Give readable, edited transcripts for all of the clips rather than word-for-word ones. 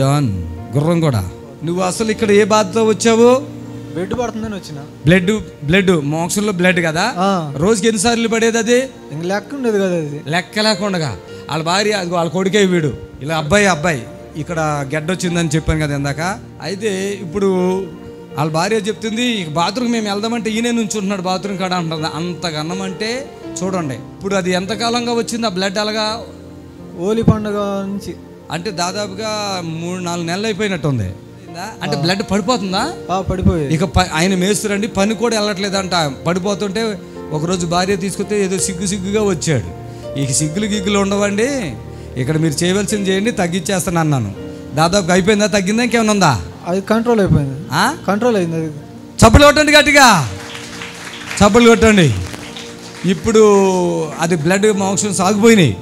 John గుర్రం కూడా. నువ్వు అసలు ఇక్కడ ఏ బాధతో వచ్చావు? బ్లడ్ పడుతుందని వచ్చిన. బ్లడ్ మోక్షంలో బ్లడ్ కదా, రోజుకి ఎన్నిసార్లు పడేది? అది లెక్క ఉండేది కదా, అది లెక్క లేకుండా. వాళ్ళ భార్య అది వాళ్ళ కొడుకే వీడు, ఇలా అబ్బాయి ఇక్కడ గెడ్డ వచ్చిందని చెప్పాను కదా ఇందాక. అయితే ఇప్పుడు వాళ్ళ భార్య చెప్తుంది, బాత్రూమ్ మేము వెళ్దామంటే ఈయనే నుంచి ఉంటున్నాడు బాత్రూమ్ కాడ అంటుంది. అంత గన్నమంటే చూడండి. ఇప్పుడు అది ఎంతకాలంగా వచ్చింది ఆ బ్లడ్? అలాగా హోలీ పండుగ నుంచి అంటే దాదాపుగా 3-4 నెలలు అయిపోయినట్టుంది. అంటే బ్లడ్ పడిపోతుందా? పడిపోయి ఇక ఆయన మేస్తురండి, పని కూడా వెళ్ళట్లేదంట. పడిపోతుంటే ఒకరోజు భార్య తీసుకొస్తే ఏదో సిగ్గుగా వచ్చాడు. ఇక సిగ్గులు ఉండవండి, ఇక్కడ మీరు చేయవలసింది చేయండి, తగ్గించేస్తాను అన్నాను. దాదాపు అయిపోయిందా? తగ్గిందా? ఇంకేమైనా ఉందా? అది కంట్రోల్ అయిపోయింది. కంట్రోల్ అయింది. అది చప్పులు కొట్టండి, గట్టిగా చప్పులు కొట్టండి. ఇప్పుడు అది బ్లడ్ మోషన్స్ ఆగిపోయినాయి.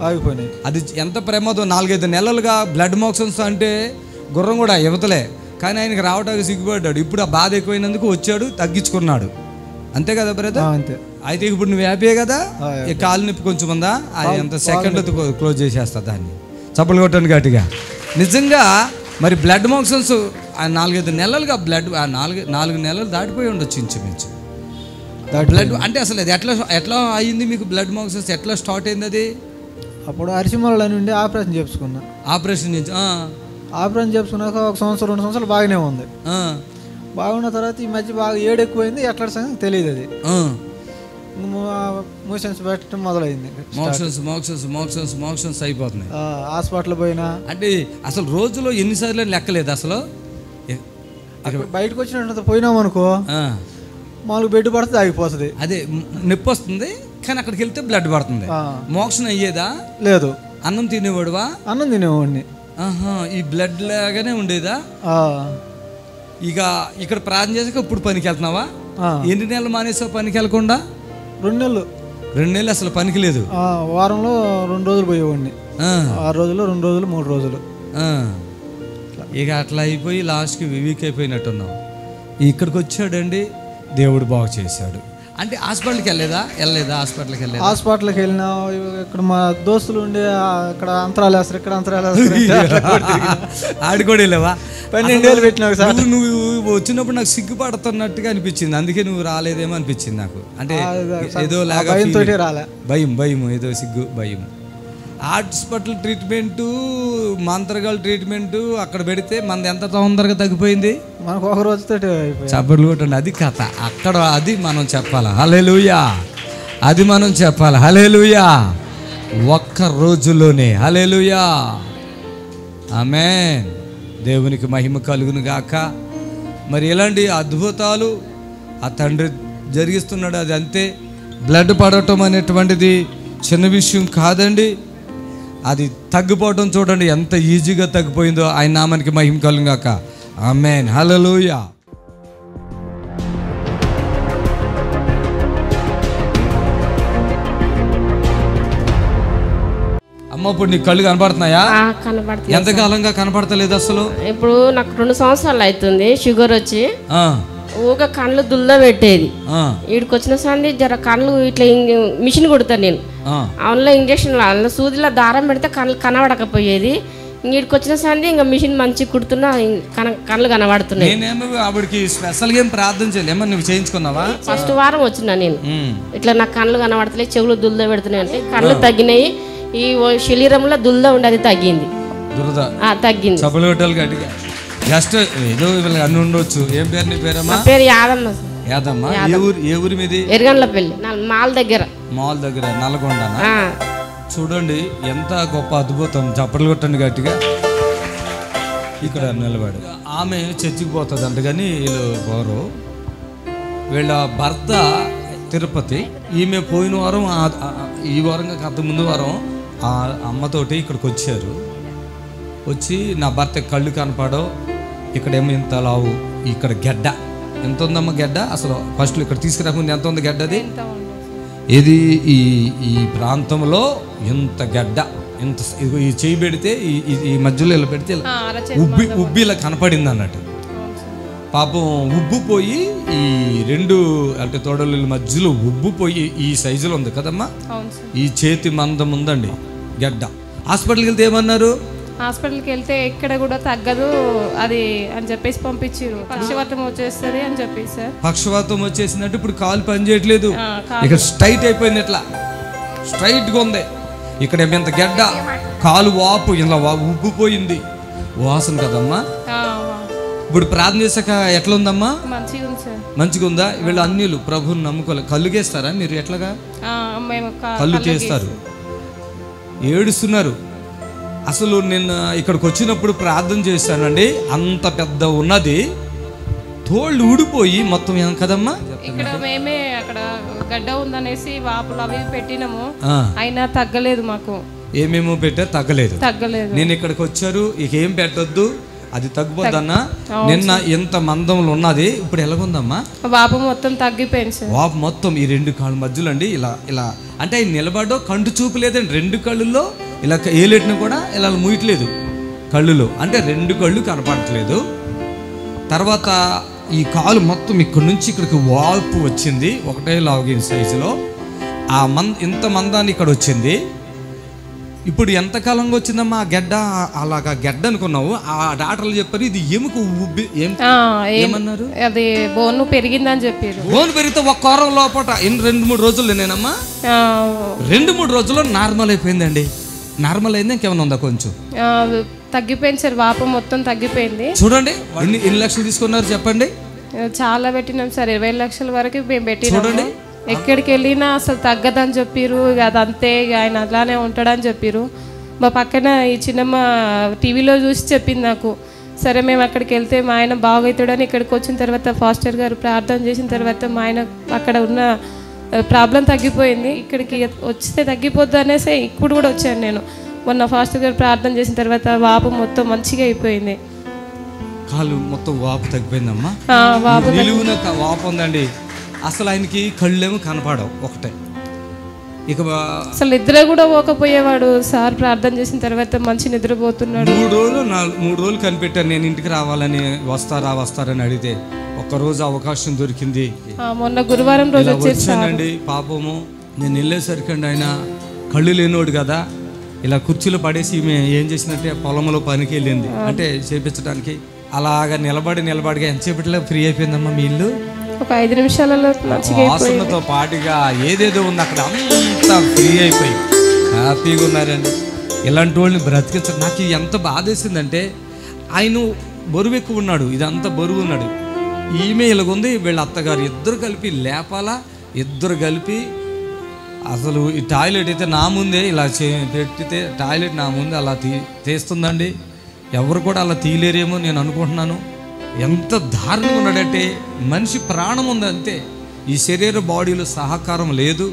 అది ఎంత ప్రమాదం! 4-5 నెలలుగా బ్లడ్ మోషన్స్ అంటే గుర్రం కూడా యువతలే, కానీ ఆయనకి రావడానికి సిగ్గుపడ్డాడు. ఇప్పుడు ఆ బాధ ఎక్కువైనందుకు వచ్చాడు, తగ్గించుకున్నాడు. అంతే కదా బ్రదర్? అంతే. అయితే ఇప్పుడు నువ్వు హ్యాపీయే కదా? ఈ కాలు నొప్పి కొంచెం ఉందా? అది ఎంత సెకండ్ క్లోజ్ చేసేస్తా దాన్ని. చప్పులు కొట్టండి గట్టిగా. నిజంగా మరి బ్లడ్ మోషన్స్ 4-5 నెలలుగా బ్లడ్ 4 నెలలు దాటిపోయి ఉండొచ్చు ఇంచుమించు. బ్లడ్ అంటే అసలు అది ఎట్లా అయ్యింది మీకు? బ్లడ్ మోషన్స్ ఎట్లా స్టార్ట్ అయింది? అది అప్పుడు అరిసిమల నుండి ఆపరేషన్ చేసుకున్నా. ఆపరేషన్ చేసుకున్నాక 1 సంవత్సరం 2 సంవత్సరాలు బాగానే ఉంది. బాగున్న తర్వాత ఈ మధ్య బాగా ఏడు ఎక్కువైంది. ఎట్లా సంగతి తెలియదు. అది మోషన్స్ పెట్టడం మొదలైంది. మోషన్స్ అయిపోతున్నాయి. హాస్పిటల్ పోయినా అంటే అసలు రోజులో ఎన్నిసార్లు లెక్కలేదు అసలు. బయటకు వచ్చినట్టు పోయినామనుకో, మామూలుగా బెడ్ పడితే ఆగిపోతుంది. అదే నొప్పి వస్తుంది, కానీ అక్కడికి వెళ్తే బ్లడ్ పడుతుంది. మోక్షం అయ్యేదా? లేదు. అన్నం తినేవాడువా? అన్నం తినేవాడిని. ఈ బ్లడ్ లాగానే ఉండేదా? ఇక ఇక్కడ ప్రార్థన చేసాక ఇప్పుడు పనికి వెళ్తున్నావా? ఎన్ని నెలలు మానేసావు పనికి వెళ్ళకుండా? 2 నెలలు. 2 నెలలు అసలు పనికి లేదు. వారంలో 2 రోజులు పోయేవాడిని. 6 రోజులు 2 రోజులు 3 రోజులు. ఇక అట్లా అయిపోయి లాస్ట్కి వీక్ అయిపోయినట్టున్నావు. ఇక్కడికి వచ్చాడండి, దేవుడు బాగు చేశాడు. అంటే హాస్పిటల్కి వెళ్ళలేదా? హాస్పిటల్కి వెళ్ళినా. ఇక్కడ మా దోస్తులు ఉండే అక్కడ అంతరాలు వేస్తారు, ఇక్కడ అంతరాలు వేస్తారు. ఆడి కూడా వెళ్ళావా? 12 ఏళ్ళు పెట్టినావు సార్. నువ్వు వచ్చినప్పుడు నాకు సిగ్గుపడుతున్నట్టుగా అనిపించింది, అందుకే నువ్వు రాలేదేమో అనిపించింది నాకు. అంటే ఏదో లాగా భయం, ఏదో సిగ్గు భయం. హాస్పిటల్ ట్రీట్మెంటు, మంత్రగాల ట్రీట్మెంటు అక్కడ పెడితే మనది ఎంత తొందరగా తగ్గిపోయింది. మనకు ఒక రోజుతో చప్పట్లు కొట్టండి. అది కథ అక్కడ, అది మనం చెప్పాలా? హల్లెలూయా. అది మనం చెప్పాలి. హల్లెలూయా. ఒక్క రోజులోనే. హల్లెలూయా. ఆమేన్. దేవునికి మహిమ కలుగును గాక. మరి ఎలాంటి అద్భుతాలు ఆ తండ్రి జరిగిస్తున్నాడు. అది అంతే. బ్లడ్ పడటం అనేటువంటిది చిన్న విషయం కాదండి. అది తగ్గిపోవడం చూడండి ఎంత ఈజీగా తగ్గిపోయిందో. ఆయన నామానికి మహిమ కలుగును గాక. ఆమేన్. హల్లెలూయా. అమ్మ, ఇప్పుడు నీకు కళ్ళు కనపడుతున్నాయా? కనపడుతున్నాయి. ఎంతకాలంగా కనపడతలేదు అసలు? ఇప్పుడు నాకు 2 సంవత్సరాలు అవుతుంది షుగర్ వచ్చి. ఊగా కళ్ళు దుల్ల పెట్టేది. వీడికి వచ్చిన సంది జర కళ్ళు ఇట్లా మిషన్ కొడతాను నేను. అందులో ఇంజక్షన్ సూదిలో దారం పెడితే కళ్ళు కనబడకపోయేది. వీడికి వచ్చిన సంది ఇంకా మిషన్ మంచి కుడుతున్నా కళ్ళు కనబడుతున్నాయి. ఆవిడకి స్పెషల్ గా ప్రార్థన చేయలేమో, నువ్వు చేయించుకున్నావా? ఫస్ట్ వారం వచ్చినా నేను. ఇట్లా నాకు కళ్ళు కనబడతలే, చెవులు దుల్ల పెడుతున్నాయి అంటే కళ్ళు తగ్గినాయి. ఈ శరీరంలో దుల్ల ఉండేది తగ్గింది. తగ్గింది. జస్ట్ ఏదో అన్ని ఉండొచ్చు. ఏం పేరు నీ పేరమ్మా? పేరు యాదమ్మ. యాదమ్మ. ఏ ఊరి మీది? ఎరగండ్లపల్లి, మాల్ దగ్గర నల్గొండ. చూడండి ఎంత గొప్ప అద్భుతం. చప్పట్లు కొట్టండి గట్టిగా. ఇక్కడ నిలబడి ఆమె చర్చికి పోతుంది అంట, కానీ వీళ్ళు పోరు. వీళ్ళ భర్త తిరుపతి. ఈమె పోయిన వారం, ఈ వారం అంత ముందు వారం ఆ అమ్మతోటి ఇక్కడికి వచ్చారు. వచ్చి నా భర్త కళ్ళు కనపడో, ఇక్కడేమో ఇంత లావు, ఇక్కడ గెడ్డ ఎంత ఉందమ్మా గెడ్డ? అసలు ఫస్ట్ ఇక్కడ తీసుకురాకుండా ఎంత ఉంది గెడ్డది? ఇది ఈ ప్రాంతంలో ఎంత గెడ్డ, ఎంత ఈ చేయి పెడితే ఈ మధ్యలో ఇలా పెడితే ఉబ్బి ఇలా కనపడింది అన్నట్టు. పాపం ఉబ్బుపోయి ఈ 2 అంటే తోడల మధ్యలో ఉబ్బుపోయి ఈ సైజులో ఉంది కదమ్మా. ఈ చేతి మందం ఉందండి గెడ్డ. హాస్పిటల్కి వెళ్తే ఏమన్నారు? హాస్పిటల్కి వెళ్తే ఎక్కడ కూడా తగ్గదు అది అని చెప్పేసి పంపించారు. పక్షవాతం వచ్చేస్తుంది అని చెప్పేసి సార్. పక్షవాతం వచ్చేసినట్టు ఇప్పుడు కాలు పని చేయట్లేదు, ఇక్కడ స్ట్రైట్ అయిపోయింది, ఇట్లా స్ట్రైట్గా ఉంది. ఇక్కడ ఎంత గడ్డ, కాలు వాపు ఇలా ఉబ్బిపోయింది, వాసన కదమ్మా. ఇప్పుడు ప్రార్థన చేశాక ఎట్లా ఉందమ్మా? మంచిగా ఉందా? వీళ్ళు అన్యులు ప్రభువుని నమ్ముకోలే. కళ్ళు గేస్తారా మీరు? ఎట్లాగా కళ్ళు చేస్తారు, ఏడుస్తున్నారు. అసలు నిన్న ఇక్కడికి వచ్చినప్పుడు ప్రార్థన చేశానండి, అంత పెద్ద ఉన్నది తోళ్ళు ఊడిపోయి మొత్తం ఏం కదమ్మా. ఇక్కడ మేమే అక్కడ గడ్డ ఉందనేసి వాపులు అవి పెట్టినాము, అయినా తగ్గలేదు మాకు. ఏమేమో పెట్టారు, తగ్గలేదు. నేను ఇక్కడికి వచ్చారు, ఇక ఏం పెట్టొద్దు, అది తగ్గిపోద్దన్నా. నిన్న ఎంత మందంలో ఉన్నది, ఇప్పుడు ఎలాగుందమ్మా? వాపు మొత్తం తగ్గిపోయింది సార్. వాపు మొత్తం ఈ రెండు కాళ్ళ మధ్యలో అండి ఇలా ఇలా, అంటే ఆయన నిలబడో కంటి చూపు లేదండి, రెండు కళ్ళుల్లో ఇలా ఏలెట్టిన కూడా ఇలా మూయట్లేదు కళ్ళులో, అంటే రెండు కళ్ళు కనపడట్లేదు. తర్వాత ఈ కాలు మొత్తం ఇక్కడ నుంచి ఇక్కడికి వాపు వచ్చింది, ఒకటే లాగిన్ సైజులో. ఆ ఇంత మందాన్ని ఇక్కడ వచ్చింది. ఇప్పుడు ఎంతకాలంగా వచ్చిందమ్మా ఆ గడ్డ? అలాగా గడ్డ అనుకున్నావు, ఆ డాక్టర్లు చెప్పారు ఇది ఎముక ఉబ్బి ఏమన్నారు, అది బోన్ పెరిగిందని చెప్పారు. బోన్ పెరిగితే ఒక వారం లోపల 2-3 రోజులు నేనమ్మా 2-3 రోజుల్లో నార్మల్ అయిపోయిందండి. నార్మల్ అయింది, ఇంకేమైనా ఉందా? కొంచెం తగ్గిపోయింది సార్, వాపు మొత్తం తగ్గిపోయింది. చూడండి ఎన్ని లక్షలు తీసుకున్నారు చెప్పండి? చాలా పెట్టినాం సార్, 20 లక్షల వరకు మేము పెట్టినాం. చూడండి ఎక్కడికి వెళ్ళినా అసలు తగ్గదని చెప్పిరు, అదంతే ఆయన అలానే ఉంటాడని చెప్పిరు. మా పక్కన ఈ చిన్నమ్మ టీవీలో చూసి చెప్పింది నాకు. సరే మేము అక్కడికి వెళ్తే మా ఆయన బాగవుతాడని ఇక్కడికి వచ్చిన తర్వాత ఫాస్టర్ గారు ప్రార్థన చేసిన తర్వాత మా ఆయన అక్కడ ఉన్న ప్రాబ్లం తగ్గిపోయింది. ఇక్కడికి వస్తే తగ్గిపోద్దు అనేసి ఇప్పుడు కూడా వచ్చాను నేను. మొన్న ఫాస్టర్ గారు ప్రార్థన చేసిన తర్వాత వాపు మొత్తం మంచిగా అయిపోయింది, కాలు మొత్తం వాపు తగ్గిపోయిందమ్మా. నిలువున వాపు ఉందండి. అసలు ఆయనకి కళ్ళేమో కనపడవు, ఒకటే. ఇక అసలు నిద్ర కూడా పోకపోయేవాడు సార్. ప్రార్థన చేసిన తర్వాత మంచి నిద్రపోతున్నాడు. 3 రోజులు కనిపెట్టాను నేను ఇంటికి రావాలని, వస్తారని అడిగితే ఒక్కరోజు అవకాశం దొరికింది. మొన్న గురువారం రోజు వచ్చానండి. పాపము నేను వెళ్ళేసరికి అండి ఆయన కళ్ళు లేనోడు కదా, ఇలా కుర్చీలో పడేసి ఏం చేసినట్టే పొలంలో పనికి వెళ్ళింది, అంటే చేపించడానికి. అలాగా నిలబడిగా ఎంతసేపట్లో ఫ్రీ అయిపోయిందమ్మా మీ ఇల్లు. ఒక 5 నిమిషాలలో వాసనతో పాటుగా ఏదేదో ఉంది అక్కడ అంతా ఫ్రీ అయిపోయి హ్యాపీగా ఉన్నారండి. ఇలాంటి వాళ్ళని బ్రతికించారు. నాకు ఎంత బాధ వేసిందంటే ఆయన బరువు ఎక్కువ ఉన్నాడు, ఇదంతా బరువు ఉన్నాడు, ఈమె ఇలాగుంది, వీళ్ళ అత్తగారు ఇద్దరు కలిపి లేపాలా, ఇద్దరు కలిపి అసలు ఈ టాయిలెట్ అయితే నా ముందే ఇలా పెట్టితే టాయిలెట్ నా ముందే అలా తీస్తుందండి. ఎవరు కూడా అలా తీయలేరేమో నేను అనుకుంటున్నాను. ఎంత దారుణంగా ఉన్నాడంటే మనిషి ప్రాణం ఉంది అంతే, ఈ శరీర బాడీలో సహకారం లేదు.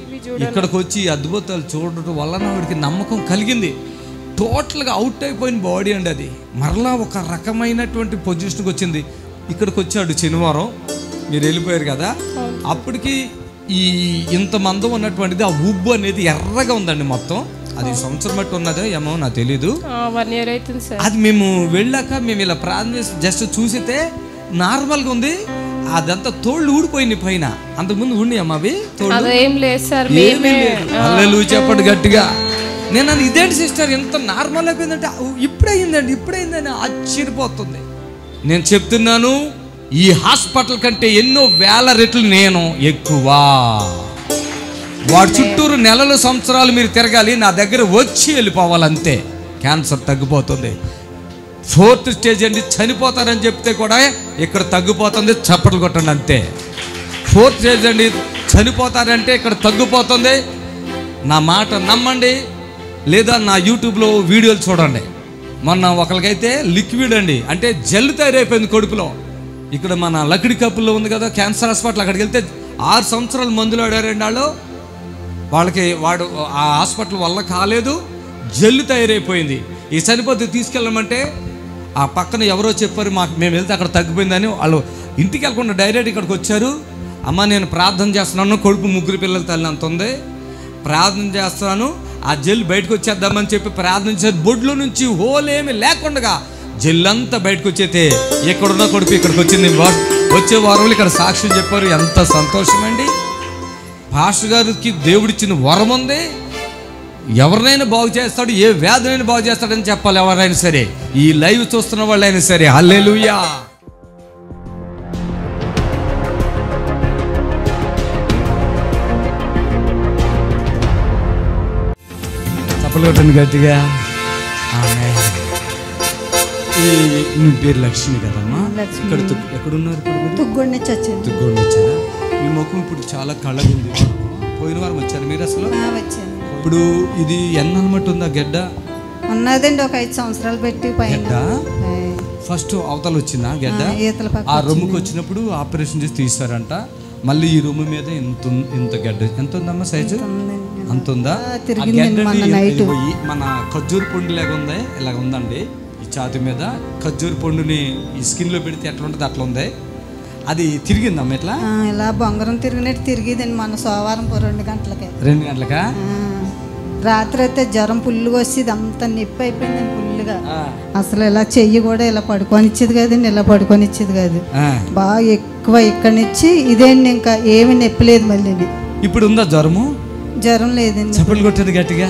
ఇక్కడికి వచ్చి అద్భుతాలు చూడటం వల్ల ఆవిడికి నమ్మకం కలిగింది. టోటల్గా అవుట్ అయిపోయిన బాడీ అండి అది, మరలా ఒక రకమైనటువంటి పొజిషన్కి వచ్చింది. ఇక్కడికి వచ్చాడు శనివారం, మీరు వెళ్ళిపోయారు కదా, అప్పటికి ఈ ఇంత మందం ఉన్నటువంటిది ఆ ఉబ్బు అనేది ఎర్రగా ఉందండి మొత్తం. అది సంవత్సరం బట్టి ఉన్నదో ఏమో నాకు తెలీదు. అది మేము వెళ్ళాక మేము ఇలా ప్రార్థన చేసి జస్ట్ చూసితే నార్మల్గా ఉంది, అదంతా తోళ్ళు ఊడిపోయింది పైన. అంతకుముందు ఉండి అమ్మా అవి తోళ్ళు చెప్పండి గట్టిగా. నేను అది ఇదేంటి సిస్టర్ ఎంత నార్మల్ అయిపోయిందంటే ఇప్పుడైందని ఆశ్చర్యపోతుంది. నేను చెప్తున్నాను ఈ హాస్పిటల్ కంటే ఎన్నో వేల రెట్లు నేను ఎక్కువ. వాడి చుట్టూరు నెలలు సంవత్సరాలు మీరు తిరగాలి, నా దగ్గర వచ్చి వెళ్ళిపోవాలంతే. క్యాన్సర్ తగ్గిపోతుంది. 4th స్టేజ్ అండి, చనిపోతారని చెప్తే కూడా ఇక్కడ తగ్గిపోతుంది. చప్పట్లు కొట్టండి అంతే. 4th స్టేజ్ అండి, చనిపోతారంటే ఇక్కడ తగ్గిపోతుంది. నా మాట నమ్మండి, లేదా నా యూట్యూబ్లో వీడియోలు చూడండి. మొన్న ఒకరికైతే లిక్విడ్ అండి, అంటే జెల్ తయారైపోయింది కడుపులో. ఇక్కడ మన లకిడి కప్పుల్లో ఉంది కదా క్యాన్సర్ హాస్పిటల్, అక్కడికి వెళ్తే 6 సంవత్సరాలు మందులు ఆడారండి వాళ్ళు. వాడు ఆ హాస్పిటల్ వల్ల కాలేదు, జల్లు తయారైపోయింది. ఈ చనిపోతే తీసుకెళ్ళమంటే ఆ పక్కన ఎవరో చెప్పారు మేము వెళ్తే అక్కడ తగ్గిపోయిందని. వాళ్ళు ఇంటికి వెళ్ళకుండా డైరెక్ట్ ఇక్కడికి వచ్చారు. అమ్మ నేను ప్రార్థన చేస్తున్నాను, కొడుకు 3 పిల్లల తల్లి అంత ఉంది, ప్రార్థన చేస్తున్నాను, ఆ జెల్ బయటకు వచ్చేద్దామని చెప్పి ప్రార్థించారు. బొడ్లో నుంచి హోలేమి లేకుండా జెల్లంతా బయటకు వచ్చేతే ఎక్కడున్న కొడుకు ఇక్కడికి వచ్చింది. వచ్చే వారంలో ఇక్కడ సాక్ష్యం చెప్పారు. ఎంత సంతోషం అండి. పాస్టర్ గారికి దేవుడిచ్చిన వరం ఉంది. ఎవరినైనా బాగు చేస్తాడు, ఏ వ్యాధులైనా బాగు చేస్తాడని చెప్పాలి ఎవరైనా సరే, ఈ లైవ్ చూస్తున్న వాళ్ళైనా సరే. హల్లెలూయా. చప్పట్లు కొట్టండి గట్టిగా. మీ పేరు లక్ష్మి కదమ్మా? ఇక్కడ ఎక్కడున్నారు? తుగ్గోడు నుంచి వచ్చాను. తుగ్గోడు వచ్చారా? మీ ముఖం ఇప్పుడు చాలా కళగా ఉంది. పోయిన వారం వచ్చారు మీరు అసలు? వచ్చాను. ఇప్పుడు ఇది ఎన్నమాట ఉందా గెడ్డ? ఉన్నదండి ఒక 5 సంవత్సరాలు పెట్టి పైన. ఫస్ట్ అవతల వచ్చిందా గెడ్డ? ఆ రొమ్ముకి వచ్చినప్పుడు ఆపరేషన్ చేసి తీస్తారంట. మళ్ళీ ఈ రొమ్ము మీద ఇంత గెడ్డ ఎంత ఉందమ్మా సైజు? అంత ఉందా? మన ఖర్జూరు పండు లాగా ఉంది, ఇలాగ ఉందండి ఈ ఛాతి మీద. ఖర్జూరు పండుని ఈ స్కిన్ లో పెడితే ఎట్లా ఉంటుంది అట్లా ఉంది. అది తిరిగిందమ్మా ఇట్లా? ఇలా బొంగరం తిరిగినట్టు తిరిగిదండి మన సోమవారం 2 గంటలకి. 2 గంటలకా? రాత్రి అయితే జ్వరం పుల్లుగా వచ్చేది, అంత నొప్పి అయిపోయిందండి పుల్లుగా. అసలు ఇలా చెయ్యి కూడా ఇలా పడుకొని ఇచ్చేది కదండి, ఇలా పడుకొని ఇచ్చేది కాదు. బాగా ఎక్కువ ఇక్కడి నుంచి ఇదేండి, ఇంకా ఏమి నొప్పి లేదు. మళ్ళీ ఇప్పుడు ఉందా జ్వరము? జ్వరం లేదండి. చప్పట్లు కొట్టేది గట్టిగా.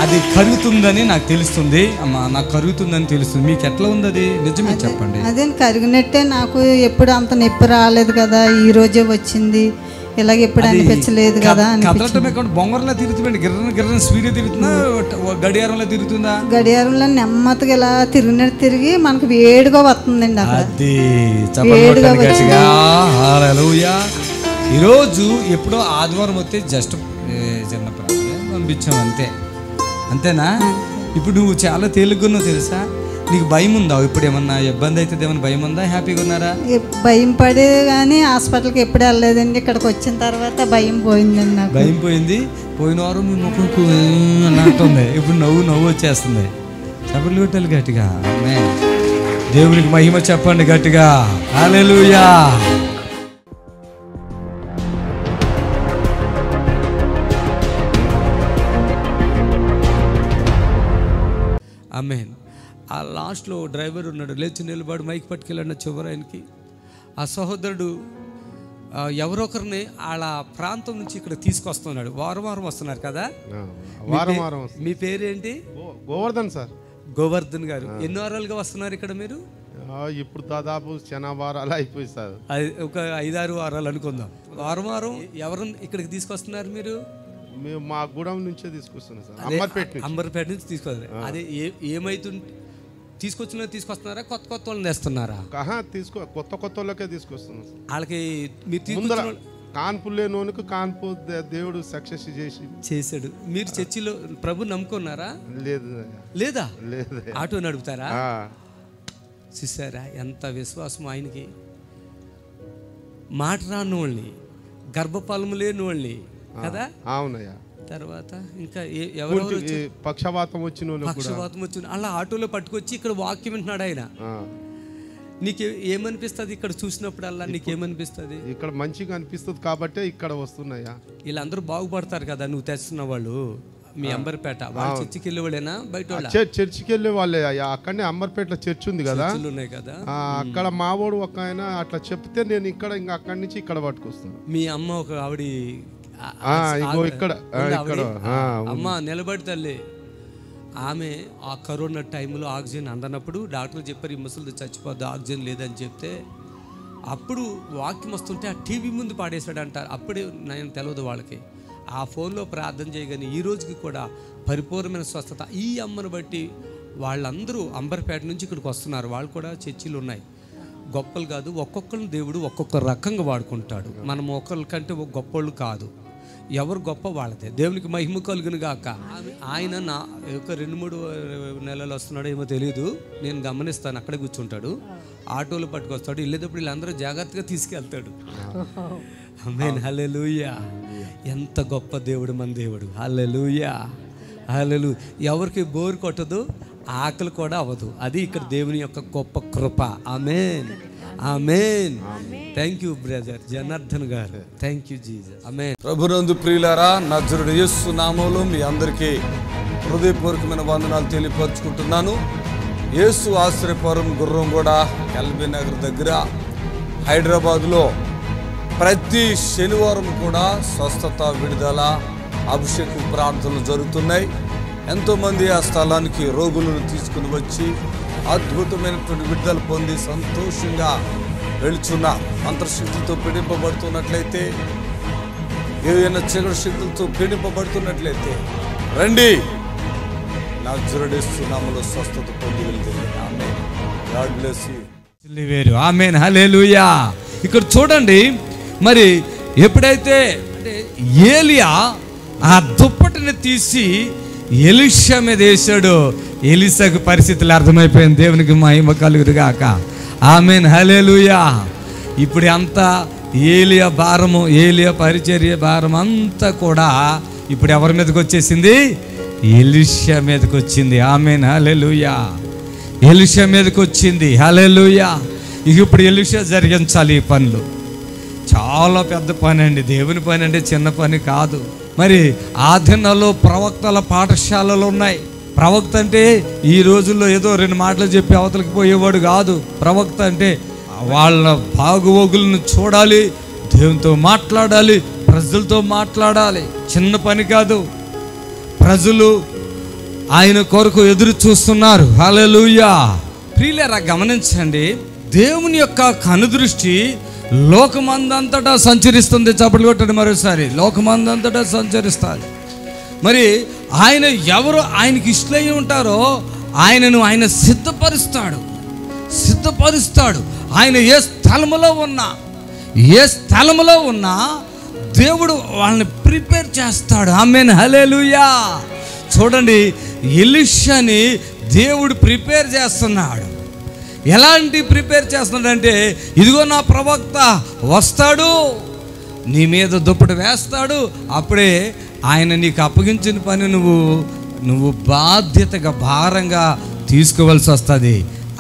అది కరుగుతుందని నాకు తెలుస్తుంది అమ్మా, నాకు కరుగుతుందని తెలుస్తుంది. మీకు ఎట్లా ఉంది అది? నిజమే చెప్పండి. అదే కరిగినట్టే, నాకు ఎప్పుడు అంత నొప్పి రాలేదు కదా, ఈ రోజే వచ్చింది. ఇలాగ ఎప్పుడు అనిపించలేదు కదా. బొంగరంలో తిరుగుతుంది, గిర్రన గిర్రన స్పీడ్ తిరుగుతుందా, గడియారంలో తిరుగుతుందా? గడియారంలో నెమ్మదిగా ఇలా తిరిగినట్టు తిరిగి మనకు వేడిగా వస్తుందండి. అది ఈరోజు ఎప్పుడో ఆదివారం వస్తే జస్ట్ చిన్న ప్రాబ్లం పంపించాం అంతే, అంతేనా? ఇప్పుడు నువ్వు చాలా తేలిగ్గున్నావు తెలుసా? నీకు భయం ఉందా? ఇప్పుడు ఏమన్నా ఇబ్బంది అవుతుంది ఏమన్నా భయం ఉందా? హ్యాపీగా ఉన్నారా? భయం పడే కానీ హాస్పిటల్కి ఎప్పుడు వెళ్ళలేదండి. ఇక్కడికి వచ్చిన తర్వాత భయం పోయిందండి నాకు. భయం పోయింది. పోయిన వారం మీ ముఖంకు అన్నట్టుంది, ఇప్పుడు నవ్వు వచ్చేస్తుంది. చప్పట్లు కొట్టాలి గట్టిగా. దేవునికి మహిమ చెప్పండి గట్టిగా. హల్లెలూయా. ఆమేన్. ఆ లాస్ట్లో డ్రైవర్ ఉన్నాడు, లేచి నిలబడి మైక్ పట్టుకెళ్ళిన చివరాయనకి. ఆ సహోదరుడు ఎవరొకరిని వాళ్ళ ప్రాంతం నుంచి ఇక్కడ తీసుకొస్తున్నాడు. వారం వస్తున్నారు కదా? మీ పేరేంటి? గోవర్ధన్ సార్. గోవర్ధన్ గారు ఎన్ని వారాలుగా వస్తున్నారు ఇక్కడ మీరు? ఇప్పుడు దాదాపు చాలా వారాలు అయిపోయి సార్. ఒక 5-6 వారాలు అనుకుందాం. వారం ఎవరు ఇక్కడికి తీసుకొస్తున్నారు మీరు? మేము మా గూడెం నుంచే తీసుకొస్తున్నాం సార్. అంబర్పేట నుంచి తీసుకొస్తారు. అదే ఏమైతుంది? తీసుకొస్తున్నారా కొత్త వాళ్ళని తెస్తున్నారా? కొత్త వాళ్ళకే తీసుకొస్తున్నాం సార్. వాళ్ళకి మీరు కాన్పులే నోనికి కాన్పు దేవుడు సక్సెస్ చేశాడు. మీరు చర్చిలో ప్రభు నమ్ముకున్నారా? లేదా? ఆటో నడుపుతారా? చూసారా ఎంత విశ్వాసం ఆయనకి. మాట రాని వాళ్ళని, గర్భఫలము లేని వాళ్ళని కదా. అవునయ్యా. తర్వాత ఇంకా ఎవరు పక్షవాతం వచ్చిన అలా ఆటోలో పట్టుకొచ్చి ఇక్కడ వాక్యం వింటున్నాడు ఆయన. నీకు ఏమనిపిస్తుంది ఇక్కడ చూసినప్పుడల్లా? నీకేమనిపిస్తుంది? ఇక్కడ మంచిగా అనిపిస్తుంది కాబట్టి ఇక్కడ వస్తున్నాయా. వీళ్ళందరూ బాగుపడతారు కదా నువ్వు తెస్తున్న వాళ్ళు. మీ అంబర్పేట వాళ్ళు చర్చికి వెళ్ళే వాళ్ళేనా? బయట చర్చికి వెళ్ళే వాళ్ళే. అక్కడనే అంబర్పేటలో చర్చ్ ఉంది కదా, ఉన్నాయి కదా. అక్కడ మావోడు ఒక ఆయన అట్లా చెప్తే నేను ఇక్కడ ఇంకా అక్కడి నుంచి ఇక్కడ పట్టుకొస్తాను. మీ అమ్మ ఒక ఆవిడ ఇక్కడ అమ్మ నిలబడి తల్లి. ఆమె ఆ కరోనా టైంలో ఆక్సిజన్ అందనప్పుడు డాక్టర్లు చెప్పారు ఈ ముసలిది చచ్చిపోద్ది, ఆక్సిజన్ లేదని చెప్తే అప్పుడు వాక్యం వస్తుంటే ఆ టీవీ ముందు పాడేశాడు అంటారు. అప్పుడే నేను తెలియదు వాళ్ళకి. ఆ ఫోన్లో ప్రార్థన చేయగానే ఈ రోజుకి కూడా పరిపూర్ణమైన స్వస్థత. ఈ అమ్మను బట్టి వాళ్ళందరూ అంబర్పేట నుంచి ఇక్కడికి వస్తున్నారు. వాళ్ళు కూడా చర్చిలు ఉన్నాయి. గొప్పలు కాదు, ఒక్కొక్కరిని దేవుడు ఒక్కొక్క రకంగా వాడుకుంటాడు. మనం ఒకరికంటే గొప్పళ్ళు కాదు, ఎవరు గొప్ప వాళ్ళదే. దేవునికి మహిమ కలుగును గాక. ఆయన నా ఒక 2-3 నెలలు వస్తున్నాడో ఏమో తెలియదు, నేను గమనిస్తాను. అక్కడే కూర్చుంటాడు, ఆటోలు పట్టుకొస్తాడు. వెళ్ళేటప్పుడు వీళ్ళందరూ జాగ్రత్తగా తీసుకెళ్తాడు. ఆమేన్. హల్లెలూయా. ఎంత గొప్ప దేవుడు మన దేవుడు. హల్లెలూయా. హల్లెలూయా. ఎవరికి బోర్ కొట్టదు, ఆకలి కూడా అవ్వదు. అది ఇక్కడ దేవుని యొక్క గొప్ప కృప. ఆమేన్. ఆమేన్. థ్యాంక్ యూ బ్రదర్ జనార్దన్ గారు. Thank you Jesus. ఆమేన్. ప్రభునందు ప్రియులారా, నజరుడు యేసు నామములో మీ అందరికీ హృదయపూర్వకమైన వందనాలు తెలియపరుచుకుంటున్నాను. యేసు ఆశ్రయపురం గుర్రంగూడ ఎల్బీ నగర్ దగ్గర హైదరాబాద్లో ప్రతి శనివారం కూడా స్వస్థత, విడుదల, అభిషేక ప్రార్థనలు జరుగుతున్నాయి. ఎంతోమంది ఆ స్థలానికి రోగులను తీసుకుని వచ్చి అద్భుతమైనటువంటి విడుదల పొంది సంతోషంగా వెళుచున్నారు. అంతర్శక్తులతో పీడింపబడుతున్నట్లయితే, ఏదైనా చీకటి శక్తులతో పీడింపబడుతున్నట్లయితే రండి, నజరేయుడేసు నామములో స్వస్థత పొంది వెళ్తుంది. ఆమేన్. God bless you. వేరు. ఆమేన్. హల్లెలూయా. ఇక్కడ చూడండి, మరి ఎప్పుడైతే అంటే ఏలియా ఆ దుప్పటిని తీసి ఎలీషా మీద వేసాడు, ఎలీషాకు పరిస్థితులు అర్థమైపోయింది. దేవునికి మహిమ కలుగును గాక. ఆమేన్. హల్లెలూయా. ఇప్పుడు అంతా ఏలియా భారము, ఏలియా పరిచర్య భారం అంతా కూడా ఇప్పుడు ఎవరి మీదకి వచ్చేసింది? ఎలీషా మీదకి వచ్చింది. ఆమేన్. హల్లెలూయా. ఎలీషా మీదకి వచ్చింది. హల్లెలూయా. ఇప్పుడు ఎలీషా జరిగించాలి ఈ పనులు. చాలా పెద్ద పని అండి, దేవుని పని అంటే చిన్న పని కాదు. మరి ఆ దినాల్లో ప్రవక్తల పాఠశాలలు ఉన్నాయి. ప్రవక్త అంటే ఈ రోజుల్లో ఏదో 2 మాటలు చెప్పి అవతలకి పోయేవాడు కాదు. ప్రవక్త అంటే వాళ్ళ బాగోగులను చూడాలి, దేవునితో మాట్లాడాలి, ప్రజలతో మాట్లాడాలి. చిన్న పని కాదు. ప్రజలు ఆయన కొరకు ఎదురు చూస్తున్నారు. హల్లెలూయా. ప్రియులారా, గమనించండి, దేవుని యొక్క కనుదృష్టి లోకమందంతటా సంచరిస్తుంది. చప్పట్లు కొట్టండి మరోసారి. లోకమందంతటా సంచరిస్తారు. మరి ఆయన ఎవరు ఆయనకి ఇష్టమై ఉంటారో ఆయనను ఆయన సిద్ధపరుస్తాడు. ఆయన ఏ స్థలములో ఉన్నా దేవుడు వాళ్ళని ప్రిపేర్ చేస్తాడు. ఆమేన్. హల్లెలూయా. చూడండి, ఎలీషాని దేవుడు ప్రిపేర్ చేస్తున్నాడు. ఎలాంటి ప్రిపేర్ చేస్తున్నాడంటే, ఇదిగో నా ప్రవక్త వస్తాడు, నీ మీద దుప్పటి వేస్తాడు, అప్పుడే ఆయన నీకు అప్పగించిన పని నువ్వు బాధ్యతగా భారంగా తీసుకోవాల్సి వస్తుంది.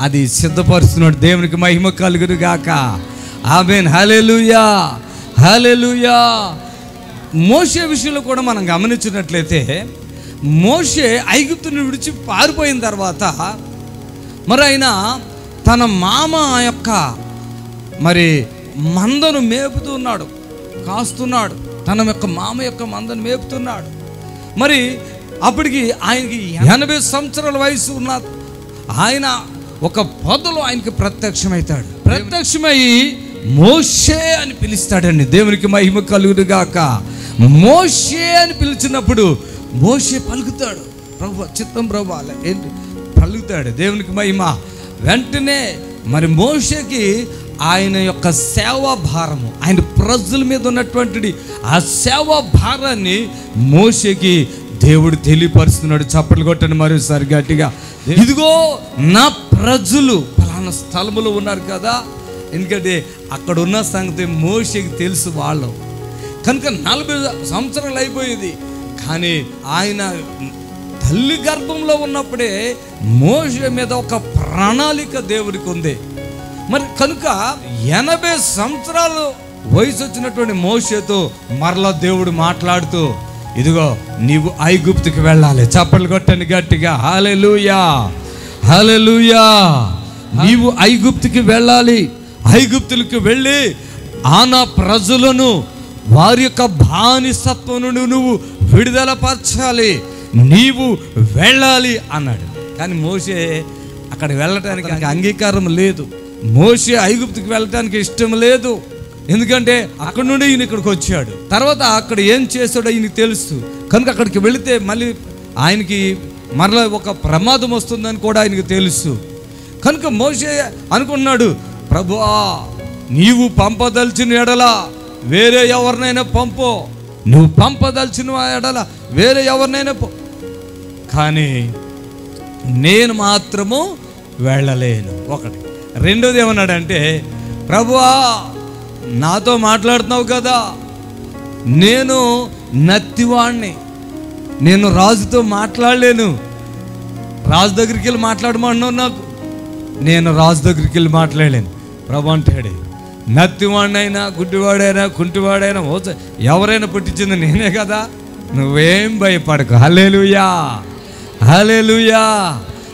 అది సిద్ధపరుస్తున్నాడు. దేవునికి మహిమ కలుగును గాక. ఆమేన్. హల్లెలూయా. హల్లెలూయా. మోషే విషయంలో కూడా మనం గమనించినట్లయితే, మోషే ఐగుప్తుని విడిచి పారిపోయిన తర్వాత మరి ఆయన తన మామ యొక్క మరి మందను మేపుతున్నాడు, కాస్తున్నాడు. తన యొక్క మామ యొక్క మందను మేపుతున్నాడు. మరి అప్పటికి ఆయనకి 80 సంవత్సరాల వయసు ఉన్న ఆయన ఒక పొదలో ఆయనకి ప్రత్యక్షమై మోషే అని పిలుస్తాడండి. దేవునికి మహిమ కలుగును గాక. మోషే అని పిలిచినప్పుడు మోషే పలుకుతాడు, ప్రభు చిత్తం ప్రభు అలా ఏంటి పలుకుతాడు. దేవునికి మహిమ. వెంటనే మరి మోషేకి ఆయన యొక్క సేవా భారము, ఆయన ప్రజల మీద ఉన్నటువంటి ఆ సేవా భారాన్ని మోషేకి దేవుడు తెలియపరుస్తున్నాడు. చప్పట్లు కొట్టండి మరోసారి గట్టిగా. ఇదిగో నా ప్రజలు ఫలానా స్థలములో ఉన్నారు కదా. ఎందుకంటే అక్కడ ఉన్న సంగతి మోషేకి తెలుసు వాళ్ళు కనుక. 40 సంవత్సరాలు అయిపోయేది. కానీ ఆయన తల్లి గర్భంలో ఉన్నప్పుడే మోషే మీద ఒక ప్రణాళిక దేవుడికి ఉంది. మరి కనుక 80 సంవత్సరాలు వయసు వచ్చినటువంటి మోషేతో మరలా దేవుడు మాట్లాడుతూ, ఇదిగో నీవు ఐగుప్తుకి వెళ్ళాలి. చప్పట్లు కొట్టండి గట్టిగా. హల్లెలూయా. హల్లెలూయా. నీవు ఐగుప్తుకి వెళ్ళాలి. ఐగుప్తులకు వెళ్ళి నా ప్రజలను వారి యొక్క బానిసత్వం నుండి నువ్వు విడుదల పరచాలి, నీవు వెళ్ళాలి అన్నాడు. కానీ మోషే అక్కడ వెళ్ళటానికి అంగీకారం లేదు. మోషే ఐగుప్తుకి వెళ్ళటానికి ఇష్టం లేదు. ఎందుకంటే అక్కడ నుండి ఈయన ఇక్కడికి వచ్చాడు. తర్వాత అక్కడ ఏం చేశాడో ఈయనకి తెలుసు. కనుక అక్కడికి వెళితే మళ్ళీ ఆయనకి మరలా ఒక ప్రమాదం వస్తుందని కూడా ఆయనకి తెలుసు. కనుక మోషే అనుకున్నాడు, ప్రభువా నీవు పంపదలిచిన ఎడల వేరే ఎవరినైనా పంపు, నువ్వు పంపదలిచిన ఎడల వేరే ఎవరినైనా కానీ నేను మాత్రము వెళ్ళలేను. ఒకటి. రెండోది ఏమన్నాడంటే, ప్రభువా నాతో మాట్లాడుతున్నావు కదా, నేను నత్తివాణ్ణి, నేను రాజుతో మాట్లాడలేను. రాజు దగ్గరికి వెళ్ళి మాట్లాడమన్నావు నాకు, నేను రాజు దగ్గరికి వెళ్ళి మాట్లాడలేను. ప్రభు అంటాడు, నత్తివాడినైనా గుడ్డివాడైనా కుంటివాడైనా ఎవరైనా పుట్టించింది నేనే కదా, నువ్వేం భయపడకు. హల్లెలూయా. హల్లెలూయా.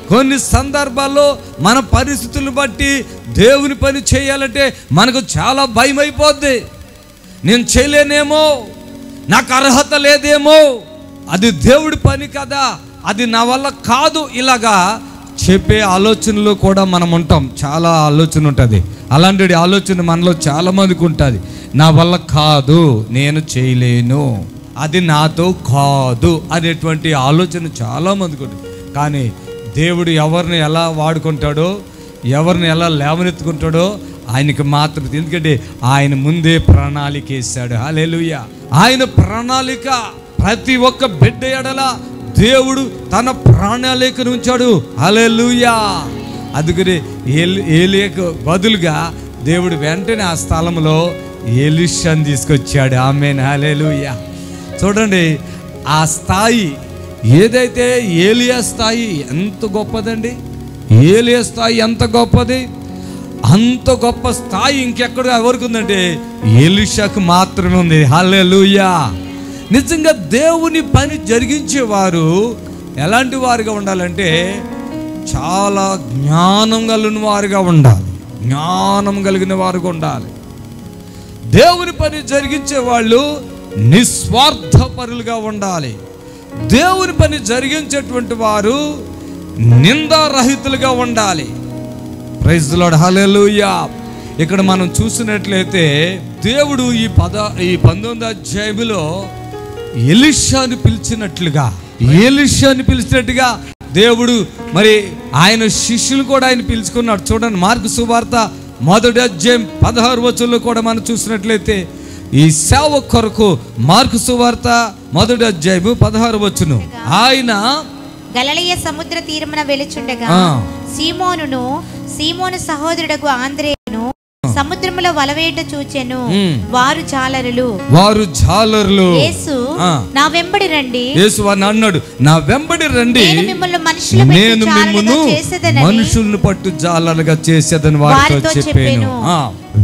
కొన్ని సందర్భాల్లో మన పరిస్థితులను బట్టి దేవుని పని చేయాలంటే మనకు చాలా భయం అయిపోద్ది. నేను చేయలేనేమో, నాకు అర్హత లేదేమో, అది దేవుడి పని కదా, అది నా వల్ల కాదు, ఇలాగా చెప్పే ఆలోచనలో కూడా మనం ఉంటాం. చాలా ఆలోచన ఉంటుంది. అలాంటి ఆలోచన మనలో చాలా మందికి ఉంటుంది. నా వల్ల కాదు, నేను చేయలేను, అది నాతో కాదు అనేటువంటి ఆలోచన చాలా మందికి ఉంటుంది. కానీ దేవుడు ఎవరిని ఎలా వాడుకుంటాడో, ఎవరిని ఎలా లేవనెత్తుకుంటాడో ఆయనకి మాత్రం. ఎందుకంటే ఆయన ముందే ప్రణాళిక వేశాడు. హల్లెలూయా. ఆయన ప్రణాళిక ప్రతి ఒక్క బిడ్డ ఎడల దేవుడు తన ప్రణాళికను ఉంచాడు. హల్లెలూయా. అందుకని ఏలియాకు బదులుగా దేవుడు వెంటనే ఆ స్థలంలో ఎలీషాను తీసుకొచ్చాడు. ఆమేన్. హల్లెలూయా. చూడండి, ఆ స్థాయి ఏదైతే ఏలియా స్థాయి ఎంత గొప్పదండి. ఏలియా స్థాయి ఎంత గొప్పది. అంత గొప్ప స్థాయి ఇంకెక్కడ ఎవరికి ఉందంటే ఎలీషాకు మాత్రమే ఉంది. హల్లెలూయా. నిజంగా దేవుని పని జరిగించేవారు ఎలాంటి వారుగా ఉండాలంటే చాలా జ్ఞానం కలిగిన వారుగా ఉండాలి. జ్ఞానం కలిగిన వారుగా ఉండాలి. దేవుని పని జరిగించే వాళ్ళు నిస్వార్థపరులుగా ఉండాలి. దేవుని పని జరిగించేటువంటి వారు నిందారహితులుగా ఉండాలి. Praise the Lord. హల్లెలూయా. ఇక్కడ మనం చూసినట్లయితే దేవుడు ఈ 19వ అధ్యాయంలో ఎలీషాను పిలిచినట్టుగా దేవుడు మరి ఆయన శిష్యులు కూడా ఆయన పిలుచుకున్నాడు. చూడండి, మార్కు సువార్త 1వ అధ్యాయం 16వ వచనంలో కూడా మనం చూసినట్లయితే ఈ సేవ కొరకు మార్కు సువార్త 1వ అధ్యాయం 16వ వచనం, ఆయన గలిలయ సముద్ర తీరమున వెలుచుండగా సీమోను సహోదరుడగు ఆంద్రేయును సముద్రములో వలవేట చూచెను. వారు జాలరులు. యేసు నా వెంబడి రండి. యేసు వారిని అన్నాడు, నా వెంబడి రండి, నేను మిమ్మును మనుషులను పట్టు జాలరులుగా చేసేదని వారితో చెప్పాను.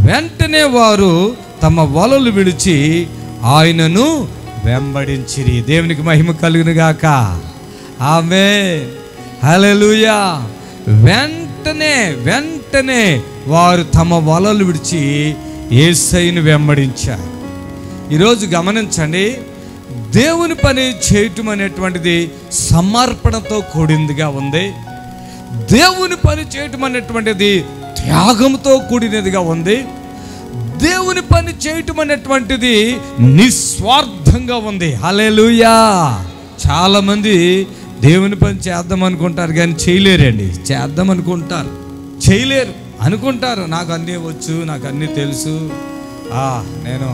వెంటనే వారు తమ వలలు విడిచి ఆయనను వెంబడించిరి. దేవునికి మహిమ కలుగును గాక. ఆమేన్. హల్లెలూయా. వెంటనే వారు తమ వలలు విడిచి యేసయ్యను వెంబడించారు. ఈరోజు గమనించండి, దేవుని పని చేయటం అనేటువంటిది సమర్పణతో కూడిందిగా ఉంది. దేవుని పని చేయటం అనేటువంటిది త్యాగంతో కూడినదిగా ఉంది. దేవుని పని చేయటం అనేటువంటిది నిస్వార్థంగా ఉంది. హల్లెలూయా. చాలా మంది దేవుని పని చేద్దాం అనుకుంటారు కానీ చేయలేరండి. చేద్దాం అనుకుంటారు, చేయలేరు. అనుకుంటారు నాకు అన్నీ వచ్చు, నాకు అన్నీ తెలుసు, నేను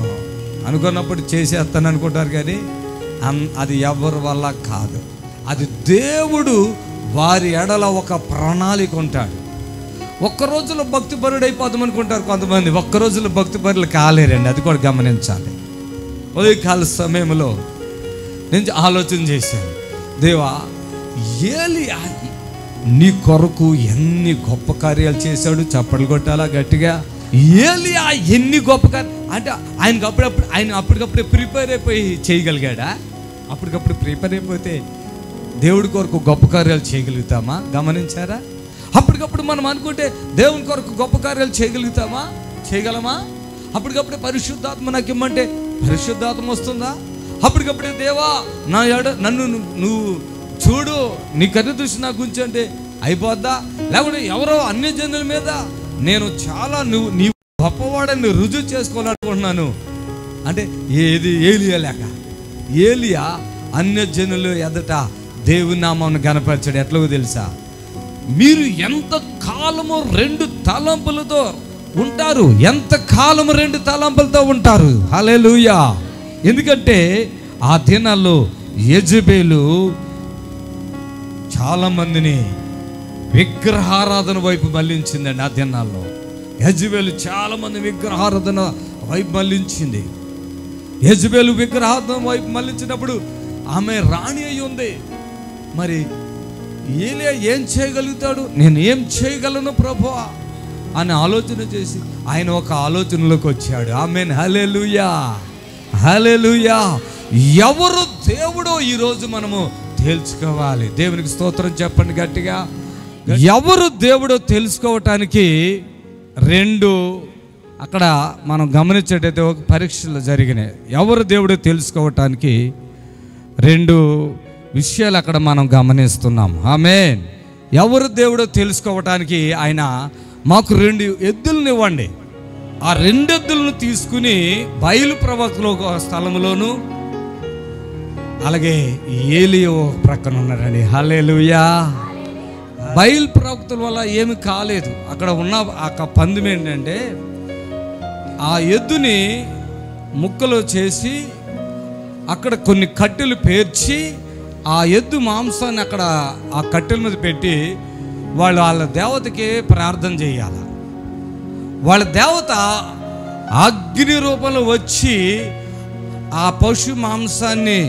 అనుకున్నప్పుడు చేసేస్తాను అనుకుంటారు. కానీ అది ఎవరి వల్ల కాదు. అది దేవుడు వారి ఎడల ఒక ప్రణాళిక ఉంటాడు. ఒక్క రోజులో భక్తిపరుడు అయిపోదాం అనుకుంటారు కొంతమంది. ఒక్క రోజులో భక్తిపరులు కాలేరండి. అది కూడా గమనించాలి. ఉదయకాల సమయంలో నేను ఆలోచన చేశాను, దేవా ఏలియా నీ కొరకు ఎన్ని గొప్ప కార్యాలు చేశాడు. చప్పట్లు కొట్టాలా గట్టిగా. ఏలియా ఎన్ని గొప్ప అంటే ఆయన అప్పటికప్పుడే ప్రిపేర్ అయిపోయి చేయగలిగాడా? అప్పటికప్పుడు ప్రిపేర్ అయిపోతే దేవుడి కొరకు గొప్ప కార్యాలు చేయగలుగుతామా? గమనించారా? అప్పటికప్పుడు మనం అనుకుంటే దేవుని కొరకు గొప్ప కార్యాలు చేయగలమా? అప్పటికప్పుడే పరిశుద్ధాత్మ నాకు ఇమ్మంటే పరిశుద్ధాత్మ వస్తుందా? అప్పటికప్పుడే దేవా నన్ను నువ్వు చూడు, నీ కన్ను దృష్టి నాకు ఉంచంటే అయిపోద్దా? లేకుంటే ఎవరో అన్య జనుల మీద నేను చాలా నీ గొప్పవాడని రుజువు చేసుకోవాలనుకుంటున్నాను అంటే ఏది ఏలియా లేక. ఏలియా అన్య జనులు ఎదుట దేవుని నామాన్ని గణపరచాడు. ఎట్లాగో తెలుసా? మీరు ఎంత కాలము 2 తలంపులతో ఉంటారు. ఎంత కాలము 2 తలంపులతో ఉంటారు. హల్లెలూయా. ఎందుకంటే ఆ దినాల్లో యెజబెలు చాలా మందిని విగ్రహారాధన వైపు మళ్లించిందండి. ఆ దినాల్లో యెజబెలు చాలా మంది విగ్రహారాధన వైపు మళ్లించింది. యెజబెలు విగ్రహారాధన వైపు మళ్లించినప్పుడు ఆమె రాణి అయి ఉంది. మరి ఏలియా ఏం చేయగలుగుతాడు? నేను ఏం చేయగలను ప్రభువా అని ఆలోచన చేసి ఆయన ఒక ఆలోచనలోకి వచ్చాడు. ఆమేన్. హల్లెలూయా. హల్లెలూయా. ఎవరు దేవుడో ఈరోజు మనము తెలుసుకోవాలి. దేవునికి స్తోత్రం చెప్పండి గట్టిగా. ఎవరు దేవుడో తెలుసుకోవటానికి 2 అక్కడ మనం గమనించేటైతే ఒక పరీక్షలు జరిగినాయి. ఎవరు దేవుడు తెలుసుకోవటానికి 2 విషయాలు అక్కడ మనం గమనిస్తున్నాం. ఆమేన్. ఎవరు దేవుడో తెలుసుకోవటానికి ఆయన మాకు 2 ఎద్దులను ఇవ్వండి. ఆ 2 ఎద్దులను తీసుకుని బయలు ప్రవక్తలో ఒక స్థలంలోను, అలాగే ఏలియా ప్రక్కన ఉన్నారండి. హల్లెలూయా. బయలు ప్రవక్తల వల్ల ఏమి కాలేదు. అక్కడ ఉన్న ఆ పందెం ఏంటంటే, ఆ ఎద్దుని ముక్కలు చేసి అక్కడ కొన్ని కట్టెలు పేర్చి ఆ ఎద్దు మాంసాన్ని అక్కడ ఆ కట్టెల మీద పెట్టి వాళ్ళ దేవతకి ప్రార్థన చేయాలి. వాళ్ళ దేవత అగ్ని రూపంలో వచ్చి ఆ పశు మాంసాన్ని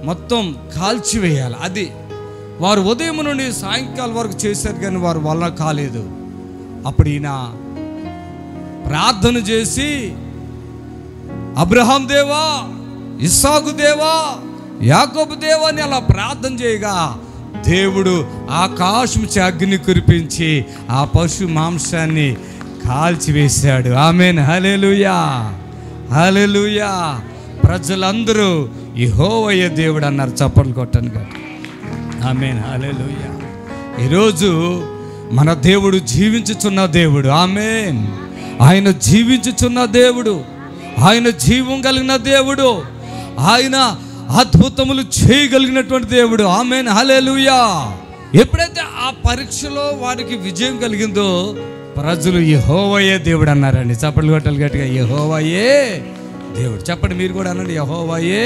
మొత్తం కాల్చివేయాలి. అది వారు ఉదయం నుండి సాయంకాలం వరకు చేశారు, కానీ వారు వల్ల కాలేదు. అప్పుడు ఈయన ప్రార్థన చేసి, అబ్రహాం దేవా, ఇస్సాకు దేవా, యాకోబు దేవా అని అలా ప్రార్థన చేయగా దేవుడు ఆకాశం నుంచి అగ్ని కురిపించి ఆ పశు మాంసాన్ని కాల్చివేశాడు. ఆమేన్. హల్లెలూయా, హల్లెలూయా. ప్రజలందరూ యెహోవాయే దేవుడు అన్నారు. చప్పట్లు కొట్టండి కదా. ఆమేన్. హల్లెలూయా. ఈరోజు మన దేవుడు జీవించుచున్న దేవుడు. ఆమేన్. ఆయన జీవించుచున్న దేవుడు, ఆయన జీవం కలిగిన దేవుడు, ఆయన అద్భుతములు చేయగలిగినటువంటి దేవుడు. ఆమేన్. హల్లెలూయా. ఎప్పుడైతే ఆ పరీక్షలో వారికి విజయం కలిగిందో ప్రజలు యెహోవాయే దేవుడు అన్నారండి. చప్పట్లు కొట్టాలి గట్టిగా. యెహోవాయే దేవుడు. చెప్పండి మీరు కూడా అనండి, యెహోవాయే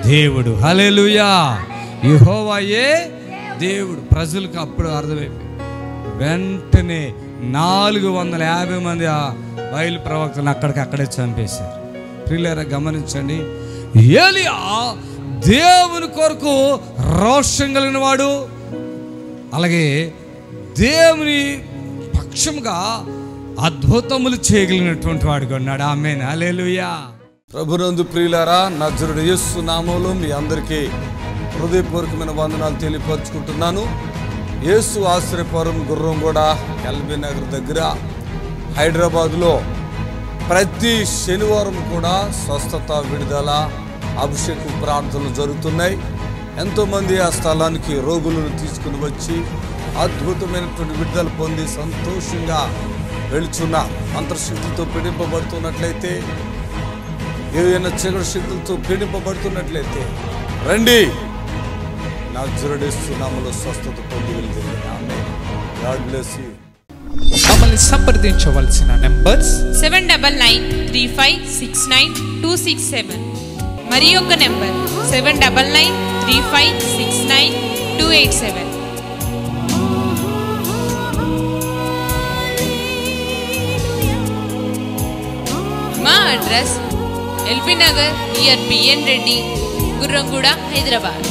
దేవుడు. హల్లెలూయా. యెహోవాయే దేవుడు. ప్రజలకు అప్పుడు అర్థమైపోయింది. వెంటనే 450 మంది ఆ బయలు ప్రవక్తలను అక్కడే చంపేశారు. ప్రియులారా గమనించండి, ఏలియా దేవుని కొరకు రోషం కలిగిన వాడు, అలాగే దేవుని పక్షముగా అద్భుతములు చేయగలిగినటువంటి వాడుగా ఉన్నాడు. ఆమేన్. హల్లెలూయా. ప్రభునందు ప్రియులారా, నజరుడు యేసు నామములో మీ అందరికీ హృదయపూర్వకమైన వందనాలు తెలియపరుచుకుంటున్నాను. యేసు ఆశ్రయపురం గుర్రంగూడ ఎల్బీ నగర్ దగ్గర హైదరాబాద్లో ప్రతి శనివారం కూడా స్వస్థత, విడుదల, అభిషేక ప్రార్థనలు జరుగుతున్నాయి. ఎంతోమంది ఆ స్థలానికి రోగులను తీసుకుని వచ్చి అద్భుతమైనటువంటి విడుదల పొంది సంతోషంగా వెళుచున్న అంతర్శక్తులతో పీడింపబడుతున్నట్లయితే, ఏదైనా చీకటి శక్తులతో పీడింపబడుతున్నట్లయితే రండి, నజరుడు యేసు నామములో స్వస్థత పొంది వెళ్తుంది. ఆమేన్. God bless you. మమ్మల్ని సంప్రదించవలసిన నంబర్స్ 7993569267 మరి ఒక నెంబర్ 7993569287. మా address LB Nagar near BN Reddy, Gurramguda, Hyderabad.